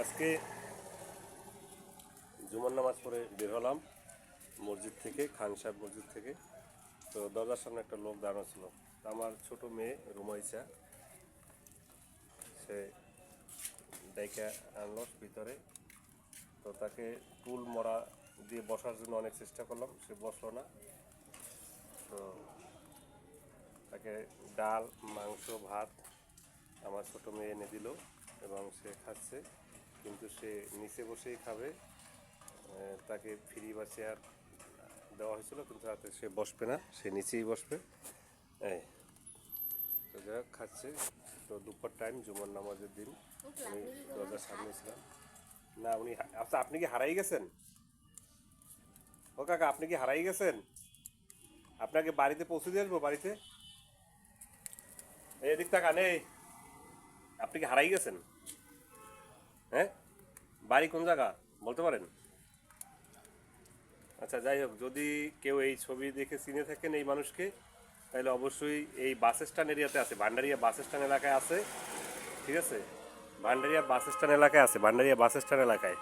আজকে জুমার নামাজ পড়ে বের হলাম মসজিদ থেকে, খান সাহেব মসজিদ থেকে। তো দরজার সামনে একটা লোক দাঁড়ানো ছিল। আমার ছোট মেয়ে রুমাইসা, সে ডাইকা আনলো ভিতরে। তো তাকে টুল মরা দিয়ে বসার জন্য অনেক চেষ্টা করলাম, সে বসলো না। তো তাকে ডাল, মাংস, ভাত আমার ছোটো মেয়ে এনে দিল এবং সে খাচ্ছে, কিন্তু সে নিচে বসেই খাবে। তাকে ফ্রি বা চেয়ার দেওয়া হয়েছিল, কিন্তু তাতে সে বসবে না, সে নিচেই বসবে। এই তো যাই হোক খাচ্ছে। তো দুপুর টাইম, জুমার নামাজের দিন, আমি দরজার সামনে ছিলাম। না উনি, আচ্ছা আপনি কি হারাই গেছেন? ও কাকা, আপনি কি হারাই গেছেন? আপনাকে বাড়িতে পৌঁছে দিয়ে আসবো? বাড়িতে এদিক টাকা নেই। আপনি কি হারাই গেছেন? হ্যাঁ, বাড়ি কোন জায়গা বলতে পারেন? আচ্ছা যাই হোক, যদি কেউ এই ছবি দেখে চিনে থাকেন এই মানুষকে, তাহলে অবশ্যই এই বাস স্ট্যান্ড এরিয়াতে আছে, ভান্ডারিয়া বাস স্ট্যান্ড এলাকায় আছে। ঠিক আছে, ভান্ডারিয়া বাস স্ট্যান্ড এলাকায় আছে, ভান্ডারিয়া বাস স্ট্যান্ড এলাকায়।